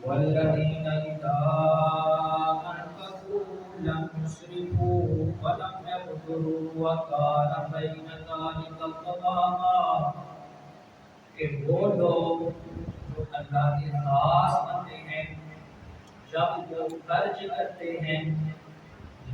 والذين إذا أنفقوا لم يسرفوا ولم يقتروا وكان بين ذلك قواما. کہ وہ لوگ جو اللہ کے خاص بندے ہیں جب وہ خرچ کرتے ہیں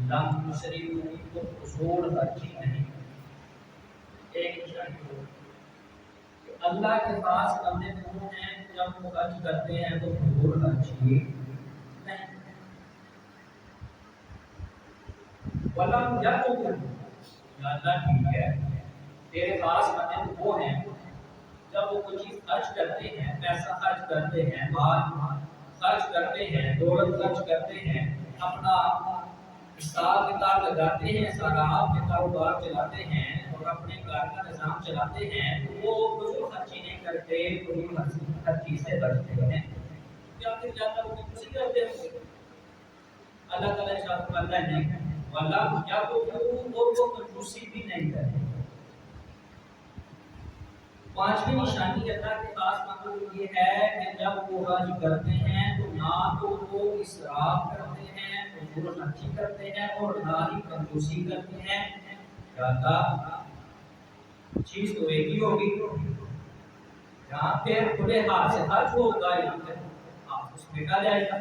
لم یسرفوا تو فضول خرچی نہیں. ایک نشانی کہ اللہ کے پاس بندے وہ ہیں جب وہ خرچ کرتے ہیں تو فضول خرچی نہیں. ولم یقتروا یا اللہ ٹھیک ہے تیرے پاس بندے وہ ہیں جب وہ کوئی چیز خرچ کرتے ہیں پیسہ خرچ کرتے ہیں مال خرچ کرتے ہیں دولت خرچ کرتے ہیں اپنا حساب کتاب لگاتے ہیں سارا آپ کے کاروبار چلاتے ہیں اور اپنے گھر کا نظام چلاتے ہیں وہ فضول خرچی نہیں کرتے فضول خرچی سے بچتے ہیں. کیا پھر جاتا وہ کسی کرتے ہیں اللہ تعالیٰ ارشاد فرماتا ہے نہیں واللہ کیا وہ کنجوسی بھی نہیں کرتے. پانچویں نشانی اللہ کے پاس مطلب یہ ہے کہ جب وہ حج کرتے ہیں تو نہ تو وہ اسراف کرتے ہیں فضول خرچی کرتے ہیں اور نہ ہی کنجوسی کرتے ہیں. اللہ چیز تو ایک ہی ہوگی جہاں پھر کھلے ہاتھ سے حج ہوگا یا پھر آپ اس میں کا جائے گا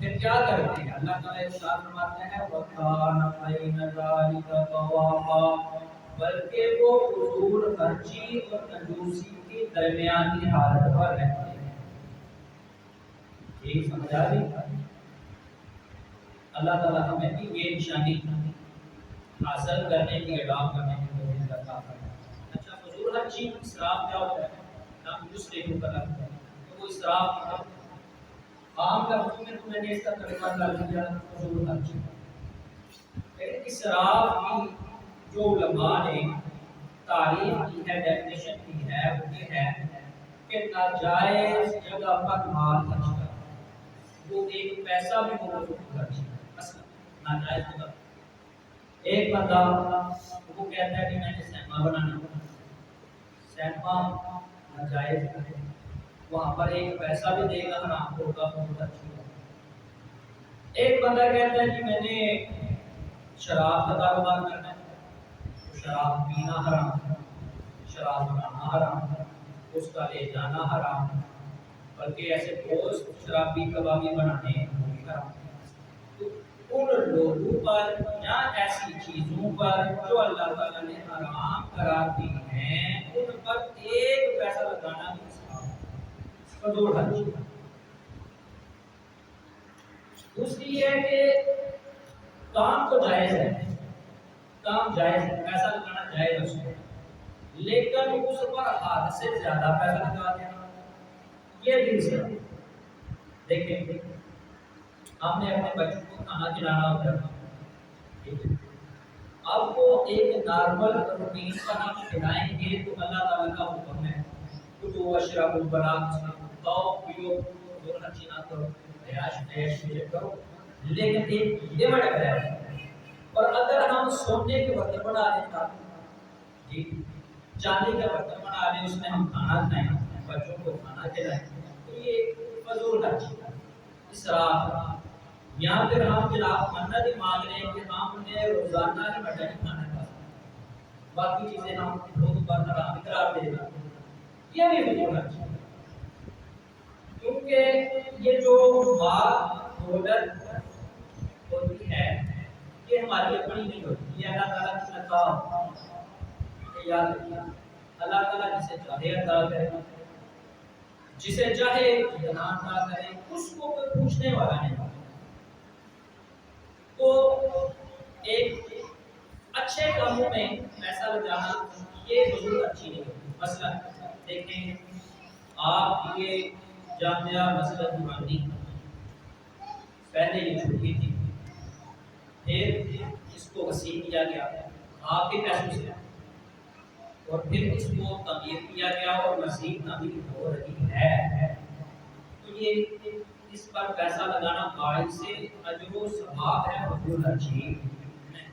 پھر کیا کرتے ہیں. اللہ تعالیٰ ارشاد فرماتے ہیں وَكَانَ بَيْنَ ذَلِكَ قَوَامًا بلکہ وہ فضول خرچی اور کنجوسی کی درمیانی حالت پر رہتے ہیں. ٹھیک سمجھا دی. اللہ تعالیٰ ہمیں بھی یہ نشانی حاصل کرنے کی اڈاپ کرنے کی کوشش کرتا ہے. اچھا فضول خرچی اسراف کیا ہوتا ہے ہم دوسرے کو کرنا ہے تو وہ اسراف عام لفظوں میں تو میں نے اس کا ترجمہ کر دیا فضول خرچی. لیکن اسراف کی جو علماء نے تعریف کی ہے ڈیفینیشن کی ہے وہ یہ ہے کہ ناجائز جگہ پر مال خرچ کرنا. وہ ایک پیسہ بھی فضول خرچی مثلا ناجائز جگہ. ایک بندہ وہ کہتا ہے کہ میں نے سینما بنانا سینما ناجائز ہے وہاں پر ایک پیسہ بھی دے گا حرام ہوگا فضول خرچی. ایک بندہ کہتا ہے کہ میں نے شراب کا کاروبار کرنا ہے شراب پینا حرام شراب بنانا حرام اس کا لے جانا حرام بلکہ ایسے دوست شرابی کبابی بنانے حرام. تو ان لوگوں پر یا ایسی چیزوں پر جو اللہ تعالیٰ نے حرام قرار دی ہیں ان پر ایک پیسہ لگانا بھی فضول خرچی. دوسری یہ ہے کہ کام تو جائز ہے کام جائز ہے پیسہ لگانا جائز ہے اس کو لیکن اس پر حد سے زیادہ پیسہ لگا دینا یہ بھی سے دیکھیں ہم نے اپنے بچوں کو کھانا کھلانا ہوتا ہے اب وہ ایک نارمل روٹین کا ہم کھلائیں گے تو اللہ تعالیٰ کا حکم ہے کچھ اشرب البراء تو پیو دور خرچی نہ کرو عیش کرو لیکن ایک لمٹ ہے. اور اگر ہم سونے کے برتن بنا لیں جی چاندی کا برتن بنا لیں اس میں ہم کھانا کھائیں بچوں کو کھانا کھلائیں تو یہ فضول خرچی اسراف. یا پھر ہم جناب منت ہی مانگ رہے ہیں کہ ہم نے روزانہ ہی مٹن کھانا کھانا باقی چیزیں ہم لوگ پر حرام قرار دے گا یہ بھی فضول خرچی. کیونکہ یہ جو مال دولت ہوتی ہے یہ ہماری اپنی نہیں ہوتی یہ اللہ تعالیٰ کی عطا. یاد رکھیے اللہ تعالیٰ جسے چاہے عطا کرے جسے چاہے اتنا عطا کرے اس کو کوئی پوچھنے والا نہیں. تو ایک اچھے کاموں میں پیسہ لگانا یہ فضول خرچی نہیں ہوتی. مثلا دیکھیں آپ یہ جامعہ مسجد نورانی پہلے یہ چھوٹی تھی پھر اس کو وسیع کیا گیا آپ کے پیسوں سے اور پھر اس کو تعمیر کیا گیا اور مزید تعمیر ہو رہی ہے. تو یہ اس پر پیسہ لگانا قائل سے اجر و ثواب ہے فضول خرچی نہیں.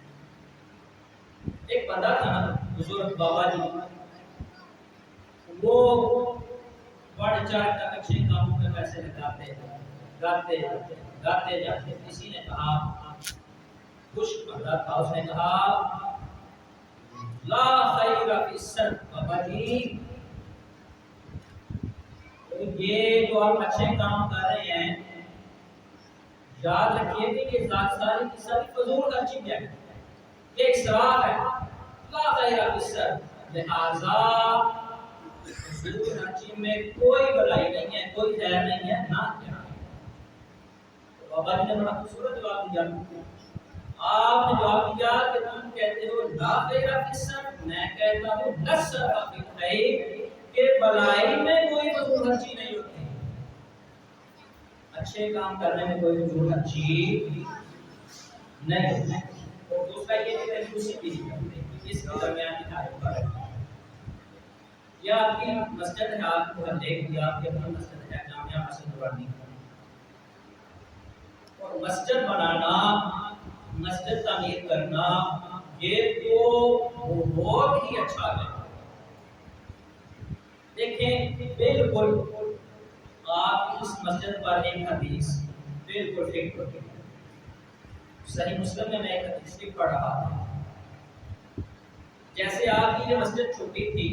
ایک بندہ تھا نا بزرگ بابا جی وہ بڑھ چڑھ کر اچھے کاموں میں میں ایسے گاتے گاتے گاتے جاتے. کسی نے کہا خشک بندہ تھا, اس نے کہا لا خیر فی الصدقہ, یہ جو آپ اچھے کام کر رہے ہیں یاد رکھیے کہ یہ ساری کی ساری فضول خرچی ہے, یہ اسراف ہے. لا خیر فی الصدقہ, لہذا فضول خرچی میں کوئی بھلائی نہیں ہے, کوئی خیر نہیں ہے, نہ کیا. بابا جی نے بڑا خوبصورت جواب دیا. آپ نے جواب دیا کہ تم کہتے ہو لا خیر فی الصدقہ, میں کہتا ہوں لسر فی الخیر, کہ بھلائی میں کوئی فضول خرچی نہیں ہوتی, اچھے کام کرنے میں کوئی فضول خرچی نہیں ہوتی. اور دوسرا یہ کہ دوسری چیز اس کے درمیان کی تعریف کریں. یہ آپ کی مسجد ہے, آپ کو دیکھ دیا آپ کی اپنی مسجد ہے جامعہ مسجد نورانی, اور مسجد بنانا مسجد تعمیر کرنا یہ تو بہت ہی اچھا ہے. دیکھیں بالکل آپ اس مسجد پر ایک حدیث بالکل فٹ ہوتی ہے. صحیح مسلم میں ایک حدیث بھی پڑھ رہا تھا. جیسے آپ کی یہ مسجد چھوٹی تھی,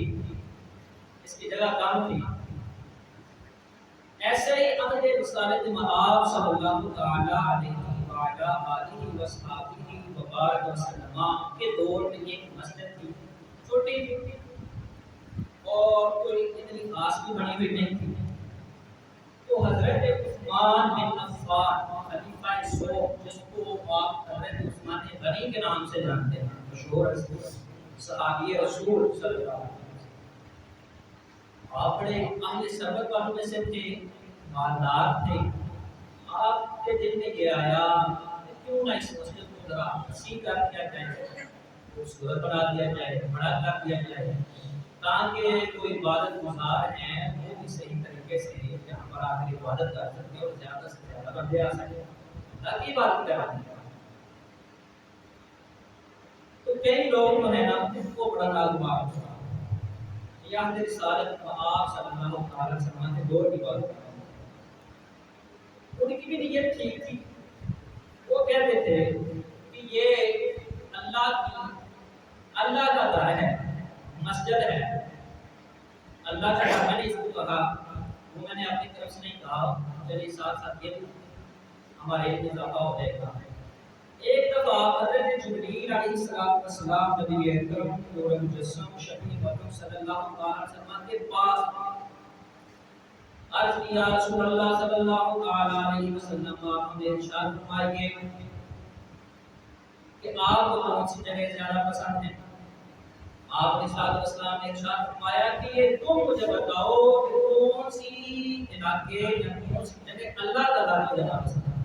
اس کی جگہ کم تھی, ایسے ہی عہد رسالت مآب صلی اللہ تعالی علیہ وعلا آلہ وصحبہ وبارک وسلم کے دور میں ایک مسجد تھی, چھوٹی تھی اور کوئی اتنی خاص بھی بنی ہوئی نہیں تھی. تو حضرت عثمان بن عفان خلیفہ سوم, جس کو آپ حضرت عثمان غنی کے نام سے جانتے ہیں, مشہور صحابی رسول صلی اللہ علیہ وسلم, آپ بڑے اہل ثروت والوں میں سے تھے, مالدار تھے. آپ کے دل میں یہ آیا کہ کیوں نہ اس مسجد کو ذرا وسیع کر دیا جائے, خوبصورت بنا دیا جائے, بڑا کر دیا جائے, تاکہ کوئی عبادت گزار ہیں وہ بھی صحیح طریقے سے یہاں پر آ کر عبادت کر سکے اور زیادہ سے زیادہ بندے آ سکے, تاکہ عبادت کرا دیا. تو کئی لوگ جو ہے نا ان کو بڑا ناگوار ہوا, یہ رسالت آپ صلی اللہ علیہ وسلم کے دور کی بات ہے. ان کی بھی نیت ٹھیک تھی, وہ کہتے تھے کہ یہ اللہ کا گھر ہے, مسجد ہے, اللہ کا گھر. میں نے اس کو کہا, وہ میں نے اپنی طرف سے نہیں کہا, چلیے ساتھ ساتھ یہ ہمارے اضافہ ہو جائے گا. ایک دفعہ حضرت جبریل علیہ السلام نبی اکرم نور مجسم شفیع مکرم صلی اللہ علیہ وسلم کے پاس عرض کیا, رسول اللہ صلی اللہ علیہ وسلم آپ نے ارشاد فرمائیے کہ آپ کو کون سی جگہ زیادہ پسند ہے. آپ نے صلی اللہ علیہ وسلم نے ارشاد فرمایا کہ یہ تم مجھے بتاؤ کہ کون سی علاقے یا کون سی جگہ اللہ تعالیٰ کو زیادہ پسند ہے.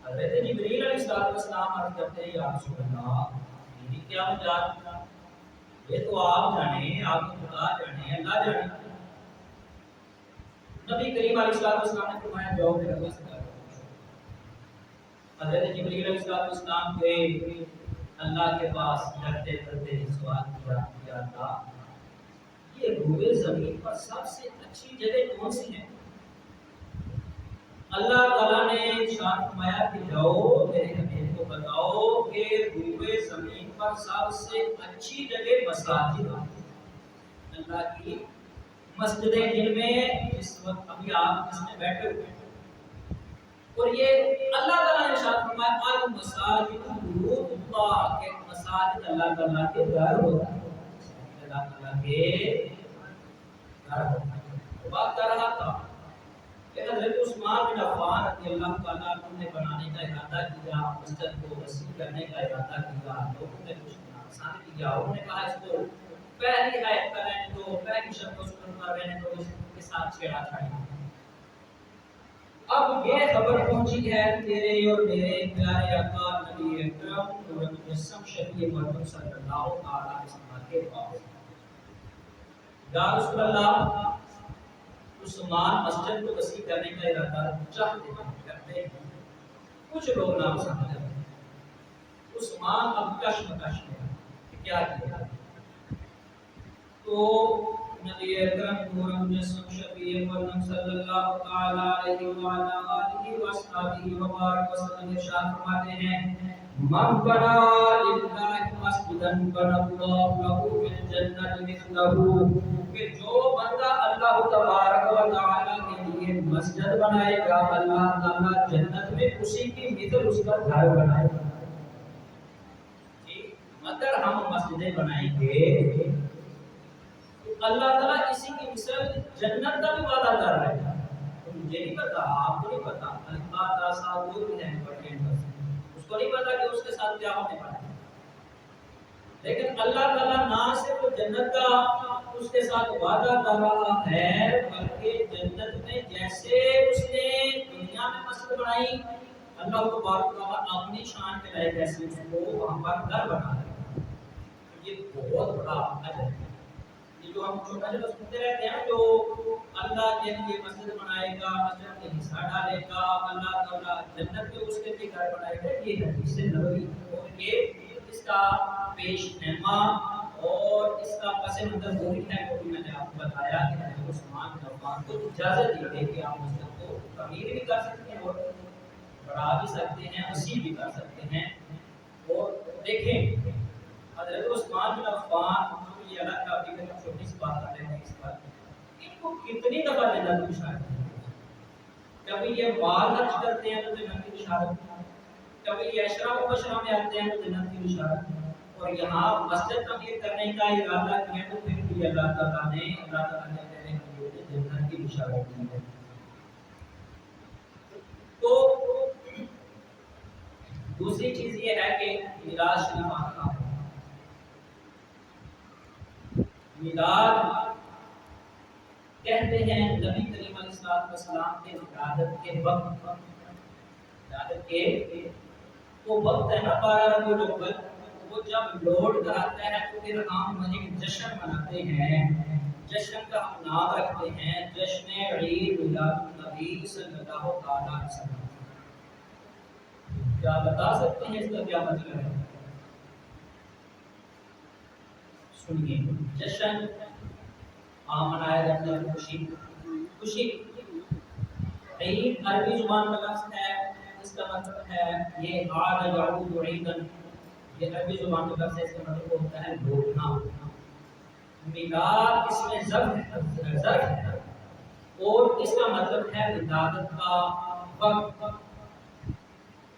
حضرت جبریل علیہ السلام عرض کرتے ہیں, یا رسول اللہ میری کیا مجال, یہ تو آپ جانے, آپ کو خدا جانے, اللہ جانے. نبی کریم علیہ السلام نے فرمایا جاؤ پھر اللہ سے کرو. حضرت جبریل علیہ السلام کے اللہ کے پاس ڈرتے ڈرتے سوال کیا, یا اللہ یہ روئے زمین پر سب سے اچھی جگہ کون سی ہے. اللہ تعالیٰ نے ارشاد فرمایا کہ جاؤ میرے حبیب کو بتاؤ کہ روئے زمین پر سب سے اچھی جگہ مساجد ہے, اللہ کی مسجدیں جن میں اس وقت ابھی آپ اس میں بیٹھے ہوئے ہیں. اور یہ اللہ تعالیٰ نے ارشاد فرمایا المساجد بیوت اللہ, کہ مساجد اللہ تعالیٰ کے گھر ہوتا ہے, اللہ تعالیٰ کے گھر ہوتا ہے. بات کر رہا تھا کہ حضرت عثمان بن عفان رضی اللہ تعالیٰ عنہ نے بنانے کا ارادہ کیا, مسجد کو وسیع کرنے کا ارادہ کیا. لوگوں نے کچھ آسان کیا, انہوں نے کہا اس کو پہلی آیت کا رہنے دو, پہلی شب کو سنن پر رہنے دو, اس کے ساتھ چھیڑا چھاڑی. اب یہ خبر پہنچی ہے تیرے اور میرے پیارے آقا نبی اکرم نور مجسم شفیع مکرم صلی اللہ علیہ وسلم کے پاس, یا رسول اللہ عثمان مسجد کو وسیع کرنے کا ارادہ چاہتے ہیں, کچھ لوگ نام سمجھتے ہیں. عثمان اب کشمکش میں کیا کیا, تو نبی اکرم نور مجسم شفیع مولم صلی اللہ تعالی علیہ وآلہ آلہ وصحبہ وبارک وسلم ارشاد فرماتے ہیں من بنا للہ مسجدا بنا اللہ لہ فی الجنۃ مثلہ، کہ جو بندہ اللہ تبارک و تعالی کے لیے مسجد بنائے گا اللہ تعالی جنت میں اسی کی مثل اس کا گھر بنائے گا۔ اگر ہم مسجدیں بنائیں گے اللہ تعالیٰ اسی کی مثال جنت کا بھی وعدہ کر رہا ہے۔ تو مجھے نہیں پتا، آپ کو نہیں پتا، اللہ تعالیٰ جو بھی ہے اس کو نہیں پتا کہ اس کے ساتھ کیا ہونے والا ہے، لیکن اللہ تعالیٰ نہ صرف جنت کا اس کے ساتھ وعدہ کر رہا ہے بلکہ جنت میں جیسے اس نے دنیا میں مسجد بنائی اللہ تبارک و تعالیٰ اپنی شان کے لائق ایسے اس کو وہاں پر گھر بنا رہے ہیں۔ یہ بہت بڑا اجر ہے۔ جو ہم چھوٹا چھوٹا سنتے رہتے ہیں جو اللہ کے لیے مسجد بنائے گا، مسجد میں حصہ ڈالے گا، اللہ تعالیٰ جنت میں اس کے لیے گھر بنائے گا، یہ حدیث نبوی اور یہ اس کا پیش نما اور اس کا پس منظر وہی ہے جو میں نے آپ کو بتایا کہ حضرت عثمان بن عفان کو اجازت دی گئی کہ آپ مسجد کو تعمیر بھی کر سکتے ہیں اور بڑھا بھی سکتے ہیں، وسیع بھی کر سکتے ہیں۔ اور دیکھیں حضرت عثمان بن عفان یہ الگ ٹاپک ہے، چھوٹی سی بات کر رہے ہیں اس پر، ان کو کتنی دفعہ جنت کی بشارت ہے؟ کبھی یہ مال خرچ کرتے ہیں تو جنت کی بشارت، کبھی یہ اشراف و بشرا میں آتے ہیں تو جنت کی بشارت، اور یہاں مسجد تعمیر کرنے کا ارادہ کیا تو پھر بھی اللہ تعالیٰ نے جنت کی بشارت دی ہے۔ تو دوسری چیز یہ ہے کہ میراث شریف آتا ہے۔ میلاد کہتے ہیں نبی کریم علیہ السلام کے ولادت کے وقت، ولادت کے وہ وقت ہے نا 12 ربیع الاول، وہ جب لوٹ کراتا ہے تو پھر ہم ایک جشن مناتے ہیں، جشن کا ہم نام رکھتے ہیں جشن عید میلاد النبی صلی اللہ علیہ وسلم۔ کیا بتا سکتے ہیں اس کا کیا مطلب ہے؟ سنیے، جشن منایا جاتا ہے، خوشی خوشی۔ عید عربی زبان کا لفظ ہے، اس کا مطلب ہے یہ عاد یعود عیدا، یہ عربی زبان کا لفظ ہے، اس کا مطلب ہوتا ہے لوٹنا۔ میلاد اس میں ظرف ہے اور اس کا مطلب ہے ولادت کا وقت۔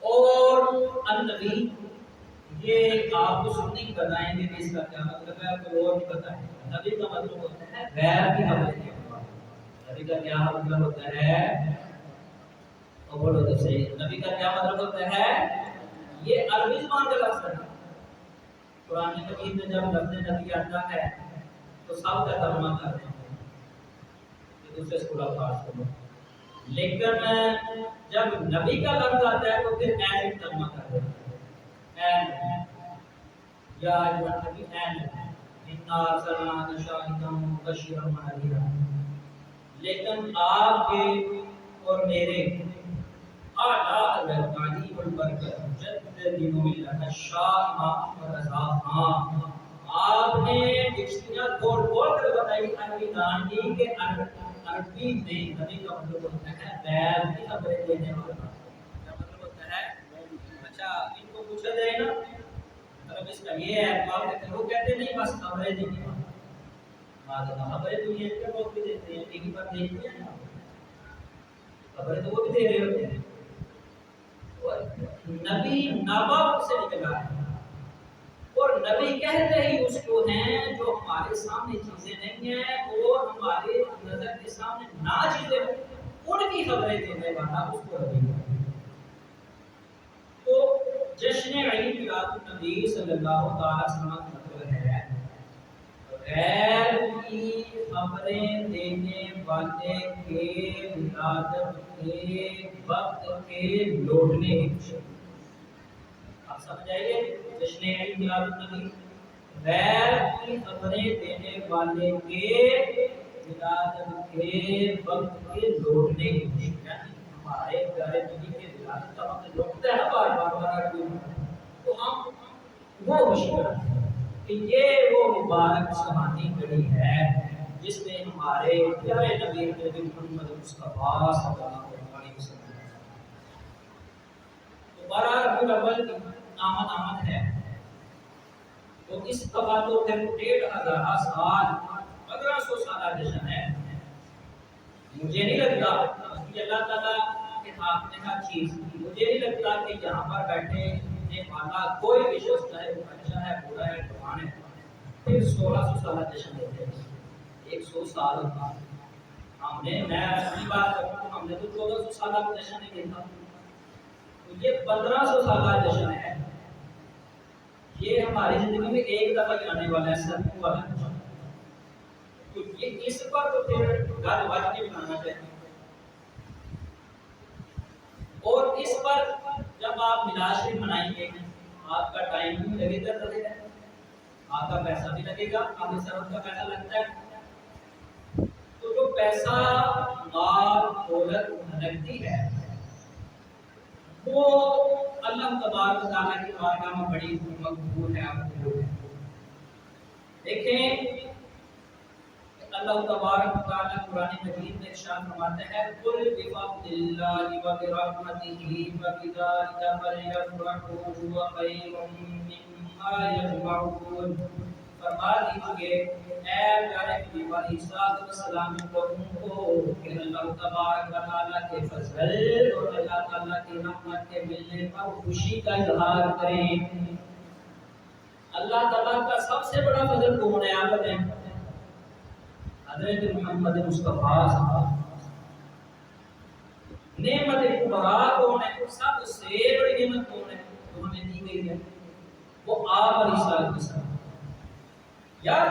اور النبی یہ آپ کو سننے بتائیں گے کہ اس کا کیا مطلب ہے، آپ کو اور نہیں پتا ہے۔ نبی کا مطلب ہوتا ہے غیر کی خبر دینے والا۔ نبی کا کیا مطلب ہوتا ہے؟ اور بولو تو صحیح، نبی کا کیا مطلب ہوتا ہے؟ یہ عربی زبان کا لفظ ہے۔ قرآن مجید میں جب لفظ نبی آتا ہے تو سب کا ترجمہ کرتے ہیں کہ دوسرے اسکول خاص کرو، لیکن جب نبی کا لفظ آتا ہے تو پھر ایسے ترجمہ کرتے ہیں، یا نبی انا ارسلناک شاہدا مبشرا ونذیرا۔ لیکن آپ کے اور میرے اعلیٰ حضرت علی البرکت جد دین و ملت شاہ امام احمد رضا خان، آپ نے ڈکشنری کھول کھول کر بتائی عربی دان کی کہ عربی میں نبی کا مطلب ہوتا ہے غیر کی خبریں دینے والا۔ کیا مطلب ہوتا ہے؟ اچھا ان کو پوچھا جائے نا مطلب اس کا یہ ہے، آپ کہتے ہیں وہ کہتے نہیں بس خبریں دینے والا، خبریں تو یہ کہ وہ بھی دیتے ہیں، ٹی وی پر دیکھتے ہیں نا، خبریں تو وہ بھی دے رہے ہوتے ہیں۔ نبی ناباب سے نکلا ہے اور نبی کہتے ہی اس کو ہیں جو ہمارے سامنے چیزیں نہیں ہیں اور ہمارے نظر کے سامنے نہ چیزیں ان کی خبریں دینے والا اس کو نبی ہے۔ تو جشن عید میلاد النبی صلی اللہ تعالی وسلم کا مطلب ہے غیر کی خبریں دینے والے کے ولادت کے وقت کے لوٹنے کی خوشی۔ آپ سمجھ آئیے، جشن عید میلاد النبی غیر کی خبریں دینے والے کے ولادت کے وقت کے لوٹنے کی خوشی، یعنی ہمارے پیارے نبی کے ولادت کا وقت لوٹتا ہے نا بار بار، تو ہم وہ خوشی کرتے ہیں کہ یہ وہ مبارک سہانی گھڑی ہے جس نے ہمارے پیارے نبی محمد مصطفیٰ صلی اللہ علیہ وسلم دوبارہ ربیع الاول کی آمد ہے، تو اس دفعہ تو پھر 1500 سال 1500 سالہ جشن ہے۔ مجھے نہیں لگتا کہ اللہ تعالیٰ کے ہاتھ میں ہر چیز، مجھے نہیں لگتا کہ یہاں پر بیٹھے والا کوئی بھی شخص چاہے وہ اچھا ہے برا ہے جوان ہے پھر 1600 سالہ جشن دیتے ہیں۔ 100 سال ہم نے، میں اپنی بات کروں تو ہم نے تو 1400 سالہ جشن نہیں دیکھا، تو یہ 1500 سالہ جشن ہے۔ یہ ہماری زندگی میں ایک دفعہ ہی آنے والا ہے، سب والا جشن، تو یہ اس پر تو پھر گھر واجب بنانا چاہیے۔ اور اس پر جب آپ میلاد شریف منائیں گے آپ کا ٹائم بھی لگے گا، آپ کا پیسہ بھی لگے گا، آپ کے سرف کا پیسہ لگتا ہے، تو جو پیسہ مال دولت لگتی ہے وہ اللہ تبارک و تعالیٰ کی بارگاہ میں بڑی مقبول ہے، مقبول ہے۔ دیکھیں اللہ تبارک و تعالیٰ قرآن مجید میں ارشاد فرماتا ہے قل بفضل اللہ وبرحمتہ فبذلک فلیفرحوا هو خیر مما یجمعون۔ فرما دیجئے اے پیارے نبی علیہ الصلوۃ والسلام کو کہ اللہ تبارک و تعالیٰ کے فضل اور اللہ تعالیٰ کی رحمت کے ملنے پر خوشی کا اظہار کریں۔ اللہ تعالیٰ کا سب سے بڑا فضل کون ہے آپ بتائیں؟ حضرت محمد مصطفیٰ صاحب۔ نعمت کبریٰ کون ہے؟ سب سے بڑی نعمت کون ہے جو ہمیں دی گئی ہے؟ وہ آپ علیہ السلام۔ یار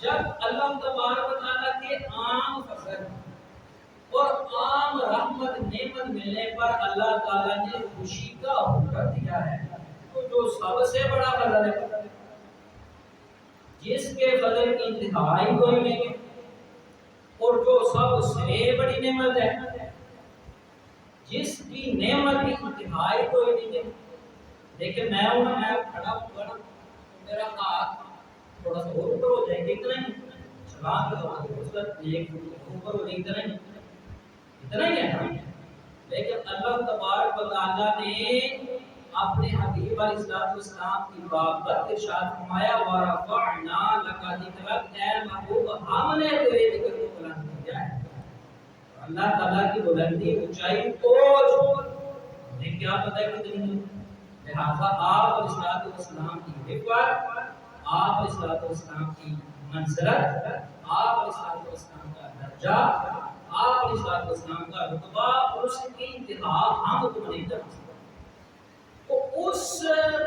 جب اللہ تبارک و تعالیٰ کے عام فضل اور عام رحمت نعمت ملنے پر اللہ تعالیٰ نے خوشی کا حکم دیا ہے، تو جو سب سے بڑا فضل ہے، جس کے فضل کی انتہائی کوئی نہیں ہے، اور جو سب سے بڑی نعمت ہے، جس کی نعمت کی انتہائی کوئی نہیں ہے۔ لیکن میں کھڑا ہوں نا، میرا ہاتھ تھوڑا سا اور اوپر ہو جائے گا، اتنا ہی سلام ایک اوپر ہو جائے، اتنا ہی ہے۔ لیکن اللہ تبارک و تعالیٰ نے اپنے حبیب علیہ السلام کی بابت ارشاد فرمایا وَرَفَعْنَا لَكَ ذِكْرَكَ، اے محبوب ہم نے تیرے ذکر کو بلند کیا ہے۔ اللہ تعالیٰ کی بلندی اونچائی اوج ہمیں کیا پتہ ہے کتنی ہے، لہٰذا آپ علیہ السلام کی حفاظت، آپ علیہ السلام کی منزلت، آپ علیہ السلام کا درجہ، آپ علیہ السلام کا رتبہ اور اس کی انتہا ہم تم نہیں کر سکتے۔ تو اس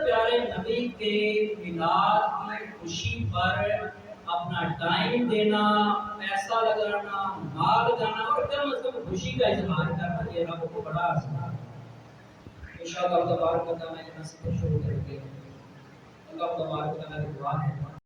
پیارے نبی کے میلاد کی خوشی پر اپنا ٹائم دینا، پیسہ لگانا، مال لگانا اور کم از کم خوشی کا اظہار کرنا، یہ رب کو بڑا آسان ہے۔ انشاءاللہ تبارک و تعالیٰ یہاں سے شروع کریں گے۔ اللہ تبارک و تعالیٰ کی دعا ہے